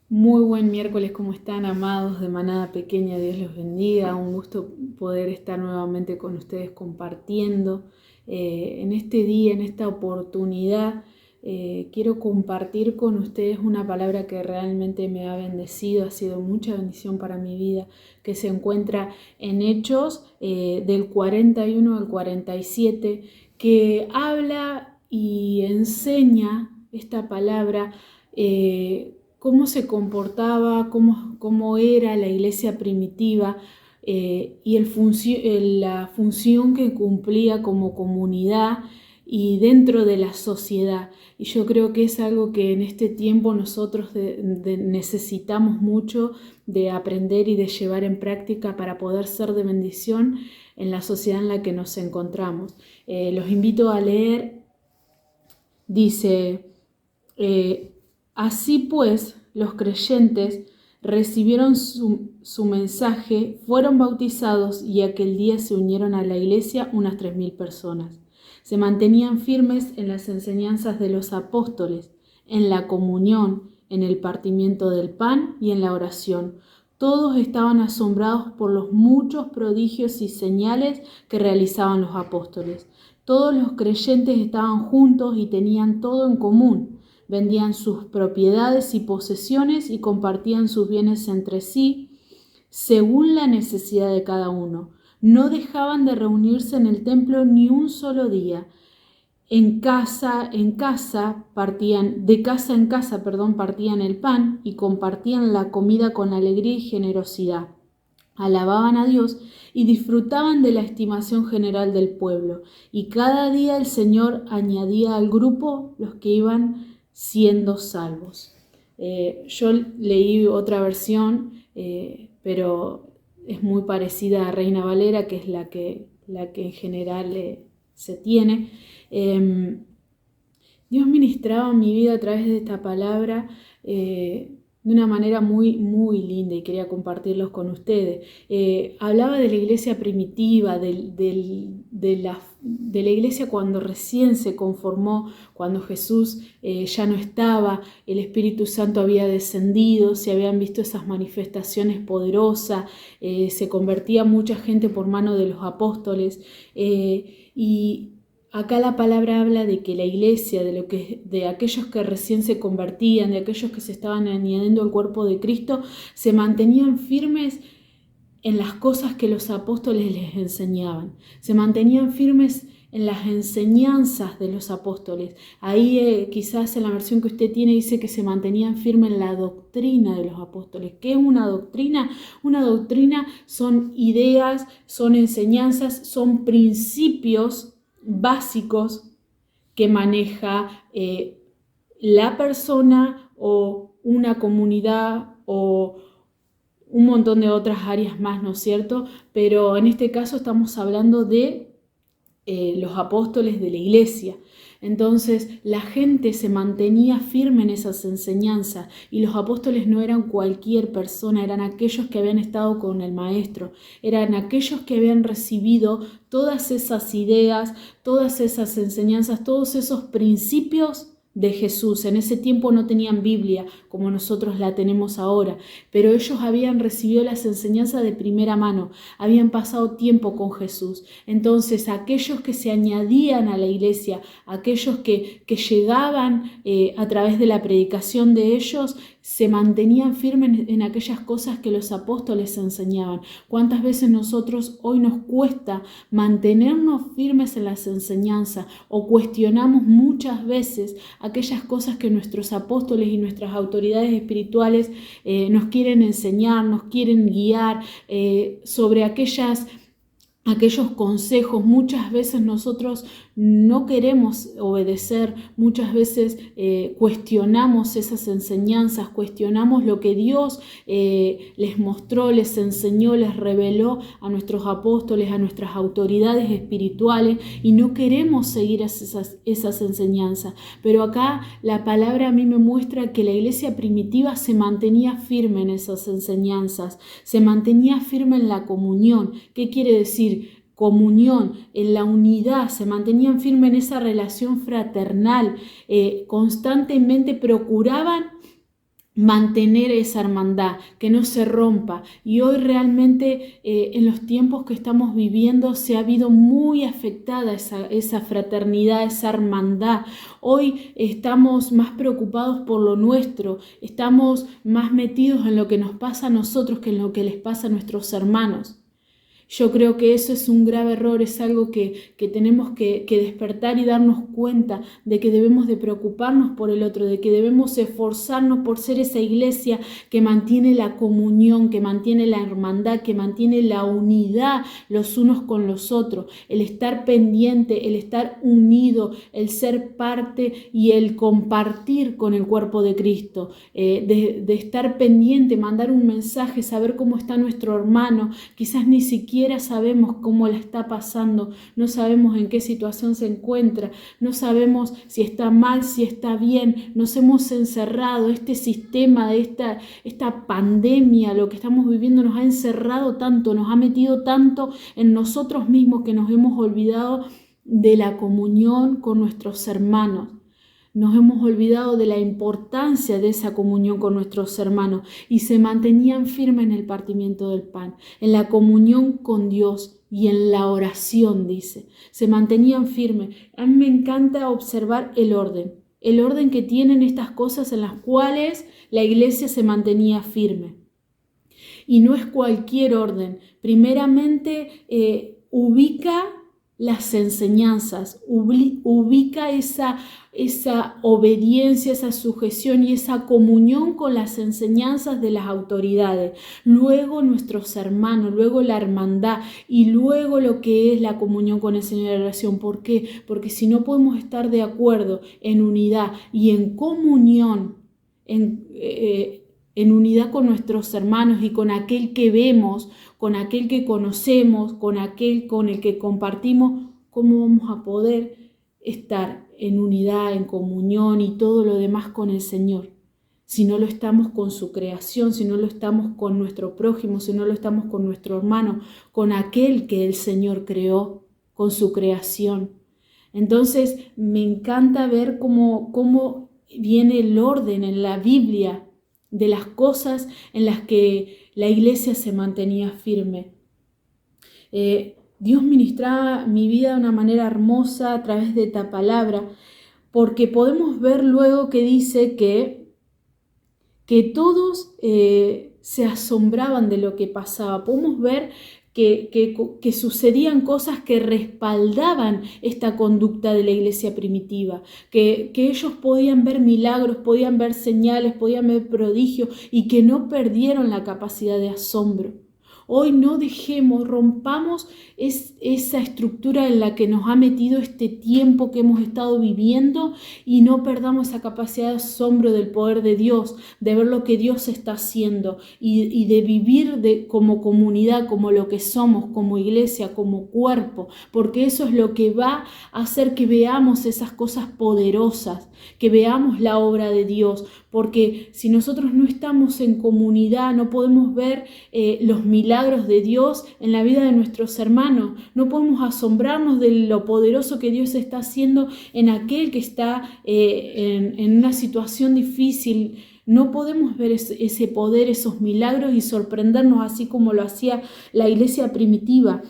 Muy buen miércoles, ¿cómo están, amados de Manada Pequeña? Dios los bendiga. Un gusto poder estar nuevamente con ustedes compartiendo. En este día, en esta oportunidad, quiero compartir con ustedes una palabra que realmente me ha bendecido, ha sido mucha bendición para mi vida, que se encuentra en Hechos del 41 al 47, que habla y enseña esta palabra. Cómo se comportaba, cómo era la iglesia primitiva y la función que cumplía como comunidad y dentro de la sociedad. Y yo creo que es algo que en este tiempo nosotros necesitamos mucho de aprender y de llevar en práctica para poder ser de bendición en la sociedad en la que nos encontramos. Los invito a leer, dice... Así pues, los creyentes recibieron su mensaje, fueron bautizados y aquel día se unieron a la iglesia unas 3.000 personas. Se mantenían firmes en las enseñanzas de los apóstoles, en la comunión, en el partimiento del pan y en la oración. Todos estaban asombrados por los muchos prodigios y señales que realizaban los apóstoles. Todos los creyentes estaban juntos y tenían todo en común. Vendían sus propiedades y posesiones y compartían sus bienes entre sí según la necesidad de cada uno. No dejaban de reunirse en el templo ni un solo día. De casa en casa, partían el pan y compartían la comida con alegría y generosidad. Alababan a Dios y disfrutaban de la estimación general del pueblo. Y cada día el Señor añadía al grupo los que iban siendo salvos. Yo leí otra versión, pero es muy parecida a Reina Valera, que es la que en general se tiene. Dios ministraba mi vida a través de esta palabra de una manera muy, muy linda y quería compartirlos con ustedes. Hablaba de la iglesia primitiva, de la iglesia cuando recién se conformó, cuando Jesús ya no estaba, el Espíritu Santo había descendido, se habían visto esas manifestaciones poderosas, se convertía mucha gente por mano de los apóstoles y acá la palabra habla de que la iglesia, de aquellos que recién se convertían, de aquellos que se estaban añadiendo al cuerpo de Cristo, se mantenían firmes en las cosas que los apóstoles les enseñaban. Se mantenían firmes en las enseñanzas de los apóstoles. Ahí quizás en la versión que usted tiene dice que se mantenían firmes en la doctrina de los apóstoles. ¿Qué es una doctrina? Una doctrina son ideas, son enseñanzas, son principios básicos que maneja la persona o una comunidad o un montón de otras áreas más, ¿no es cierto? Pero en este caso estamos hablando de los apóstoles de la iglesia. Entonces la gente se mantenía firme en esas enseñanzas y los apóstoles no eran cualquier persona, eran aquellos que habían estado con el maestro, eran aquellos que habían recibido todas esas ideas, todas esas enseñanzas, todos esos principios de Jesús. En ese tiempo no tenían Biblia como nosotros la tenemos ahora, pero ellos habían recibido las enseñanzas de primera mano, habían pasado tiempo con Jesús. Entonces aquellos que se añadían a la iglesia, aquellos que llegaban a través de la predicación de ellos, se mantenían firmes en aquellas cosas que los apóstoles enseñaban. ¿Cuántas veces nosotros hoy nos cuesta mantenernos firmes en las enseñanzas o cuestionamos muchas veces aquellas cosas que nuestros apóstoles y nuestras autoridades espirituales nos quieren enseñar, nos quieren guiar sobre aquellos consejos? Muchas veces nosotros no queremos obedecer, muchas veces cuestionamos esas enseñanzas, cuestionamos lo que Dios les mostró, les enseñó, les reveló a nuestros apóstoles, a nuestras autoridades espirituales y no queremos seguir esas enseñanzas. Pero acá la palabra a mí me muestra que la iglesia primitiva se mantenía firme en esas enseñanzas, se mantenía firme en la comunión. ¿Qué quiere decir? Comunión, en la unidad, se mantenían firmes en esa relación fraternal, constantemente procuraban mantener esa hermandad, que no se rompa. Y hoy realmente en los tiempos que estamos viviendo se ha habido muy afectada esa fraternidad, esa hermandad. Hoy estamos más preocupados por lo nuestro, estamos más metidos en lo que nos pasa a nosotros que en lo que les pasa a nuestros hermanos. Yo creo que eso es un grave error, es algo que tenemos que despertar y darnos cuenta de que debemos de preocuparnos por el otro, de que debemos esforzarnos por ser esa iglesia que mantiene la comunión, que mantiene la hermandad, que mantiene la unidad los unos con los otros, el estar pendiente, el estar unido, el ser parte y el compartir con el cuerpo de Cristo, de estar pendiente, mandar un mensaje, saber cómo está nuestro hermano, quizás ni siquiera sabemos cómo la está pasando, no sabemos en qué situación se encuentra, no sabemos si está mal, si está bien, nos hemos encerrado, este sistema de esta pandemia, lo que estamos viviendo nos ha encerrado tanto, nos ha metido tanto en nosotros mismos que nos hemos olvidado de la comunión con nuestros hermanos. Nos hemos olvidado de la importancia de esa comunión con nuestros hermanos y se mantenían firmes en el partimiento del pan, en la comunión con Dios y en la oración, dice. Se mantenían firmes. A mí me encanta observar el orden que tienen estas cosas en las cuales la iglesia se mantenía firme. Y no es cualquier orden. Primeramente, ubica las enseñanzas, ubica esa obediencia, esa sujeción y esa comunión con las enseñanzas de las autoridades. Luego nuestros hermanos, luego la hermandad y luego lo que es la comunión con el Señor de la oración. ¿Por qué? Porque si no podemos estar de acuerdo en unidad y en comunión, en unidad con nuestros hermanos y con aquel que vemos, con aquel que conocemos, con aquel con el que compartimos, ¿cómo vamos a poder estar en unidad, en comunión y todo lo demás con el Señor? Si no lo estamos con su creación, si no lo estamos con nuestro prójimo, si no lo estamos con nuestro hermano, con aquel que el Señor creó, con su creación. Entonces me encanta ver cómo viene el orden en la Biblia de las cosas en las que la iglesia se mantenía firme. Dios ministraba mi vida de una manera hermosa a través de esta palabra, porque podemos ver luego que dice que todos se asombraban de lo que pasaba. Podemos ver que sucedían cosas que respaldaban esta conducta de la iglesia primitiva, que ellos podían ver milagros, podían ver señales, podían ver prodigios y que no perdieron la capacidad de asombro. Hoy no dejemos, rompamos esa estructura en la que nos ha metido este tiempo que hemos estado viviendo y no perdamos esa capacidad de asombro del poder de Dios, de ver lo que Dios está haciendo y de vivir como comunidad, como lo que somos, como iglesia, como cuerpo, porque eso es lo que va a hacer que veamos esas cosas poderosas, que veamos la obra de Dios, porque si nosotros no estamos en comunidad, no podemos ver los milagros de Dios en la vida de nuestros hermanos, no podemos asombrarnos de lo poderoso que Dios está haciendo en aquel que está en una situación difícil. No podemos ver ese poder, esos milagros y sorprendernos así como lo hacía la iglesia primitiva.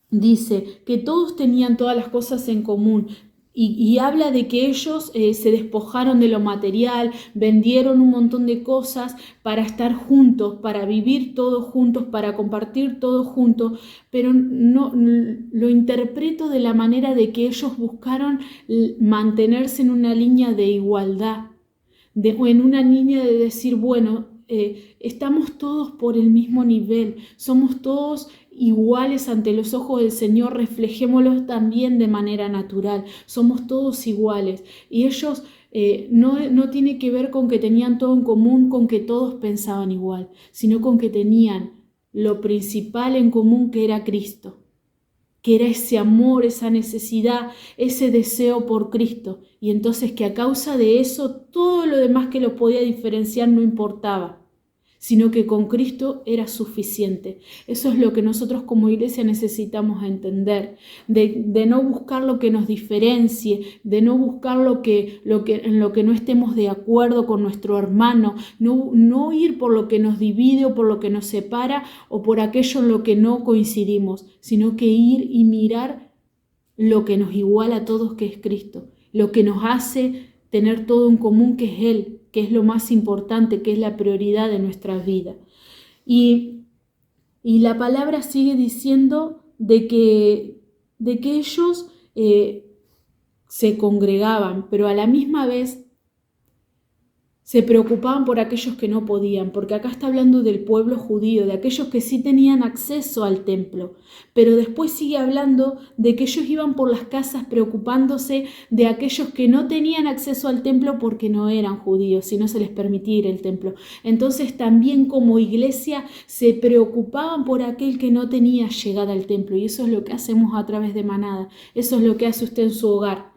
Dice que todos tenían todas las cosas en común. Y habla de que ellos se despojaron de lo material, vendieron un montón de cosas para estar juntos, para vivir todos juntos, para compartir todos juntos, pero no lo interpreto de la manera de que ellos buscaron mantenerse en una línea de igualdad, o en una línea de decir, bueno, estamos todos por el mismo nivel, somos todos iguales ante los ojos del Señor, reflejémoslos también de manera natural, somos todos iguales. Y ellos no tiene que ver con que tenían todo en común, con que todos pensaban igual, sino con que tenían lo principal en común, que era Cristo, que era ese amor, esa necesidad, ese deseo por Cristo. Y entonces que a causa de eso todo lo demás que los podía diferenciar no importaba, sino que con Cristo era suficiente. Eso es lo que nosotros como iglesia necesitamos entender, de no buscar lo que nos diferencie, de no buscar en lo que no estemos de acuerdo con nuestro hermano, no ir por lo que nos divide o por lo que nos separa o por aquello en lo que no coincidimos, sino que ir y mirar lo que nos iguala a todos, que es Cristo, lo que nos hace tener todo en común, que es Él, que es lo más importante, que es la prioridad de nuestra vida. Y la palabra sigue diciendo de que ellos se congregaban, pero a la misma vez se preocupaban por aquellos que no podían, porque acá está hablando del pueblo judío, de aquellos que sí tenían acceso al templo, pero después sigue hablando de que ellos iban por las casas preocupándose de aquellos que no tenían acceso al templo porque no eran judíos y no se les permitía ir al templo. Entonces también como iglesia se preocupaban por aquel que no tenía llegada al templo, y eso es lo que hacemos a través de Manada, eso es lo que hace usted en su hogar.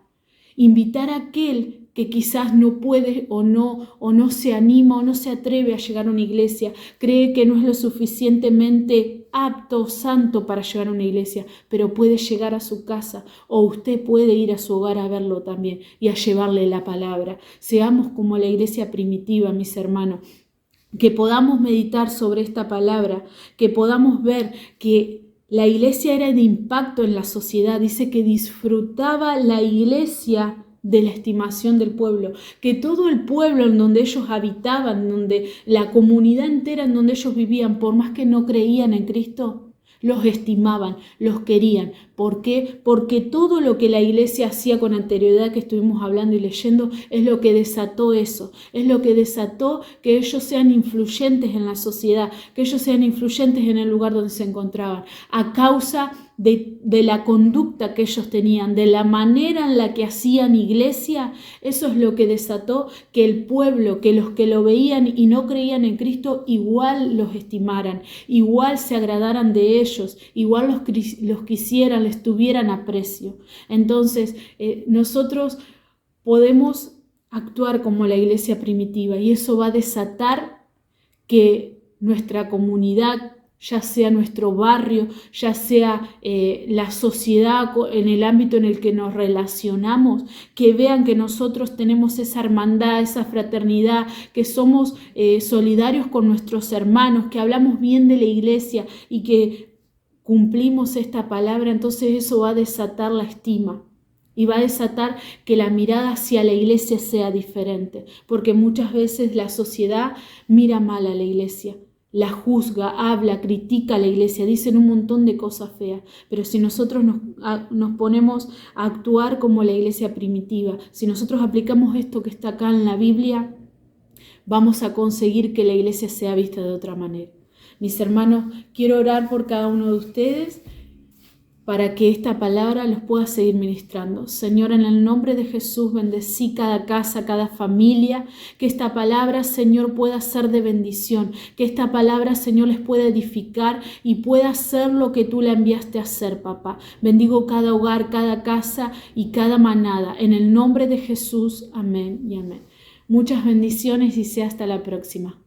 Invitar a aquel que quizás no puede o no se anima o no se atreve a llegar a una iglesia, cree que no es lo suficientemente apto o santo para llegar a una iglesia, pero puede llegar a su casa o usted puede ir a su hogar a verlo también y a llevarle la palabra. Seamos como la iglesia primitiva, mis hermanos, que podamos meditar sobre esta palabra, que podamos ver que la iglesia era de impacto en la sociedad. Dice que disfrutaba la iglesia de la estimación del pueblo, que todo el pueblo en donde ellos habitaban, donde la comunidad entera en donde ellos vivían, por más que no creían en Cristo, los estimaban, los querían. ¿Por qué? Porque todo lo que la iglesia hacía con anterioridad, que estuvimos hablando y leyendo, es lo que desató eso, es lo que desató que ellos sean influyentes en la sociedad, que ellos sean influyentes en el lugar donde se encontraban, a causa de la conducta que ellos tenían, de la manera en la que hacían iglesia. Eso es lo que desató que el pueblo, que los que lo veían y no creían en Cristo, igual los estimaran, igual se agradaran de ellos, igual los quisieran, les tuvieran aprecio. Entonces, nosotros podemos actuar como la iglesia primitiva y eso va a desatar que nuestra comunidad, ya sea nuestro barrio, ya sea la sociedad en el ámbito en el que nos relacionamos, que vean que nosotros tenemos esa hermandad, esa fraternidad, que somos solidarios con nuestros hermanos, que hablamos bien de la iglesia y que cumplimos esta palabra. Entonces eso va a desatar la estima y va a desatar que la mirada hacia la iglesia sea diferente, porque muchas veces la sociedad mira mal a la iglesia, la juzga, habla, critica a la iglesia, dicen un montón de cosas feas, pero si nosotros nos ponemos a actuar como la iglesia primitiva, si nosotros aplicamos esto que está acá en la Biblia, vamos a conseguir que la iglesia sea vista de otra manera. Mis hermanos, quiero orar por cada uno de ustedes para que esta palabra los pueda seguir ministrando. Señor, en el nombre de Jesús, bendecí cada casa, cada familia, que esta palabra, Señor, pueda ser de bendición, que esta palabra, Señor, les pueda edificar y pueda hacer lo que tú la enviaste a hacer, papá. Bendigo cada hogar, cada casa y cada manada. En el nombre de Jesús, amén y amén. Muchas bendiciones y sea hasta la próxima.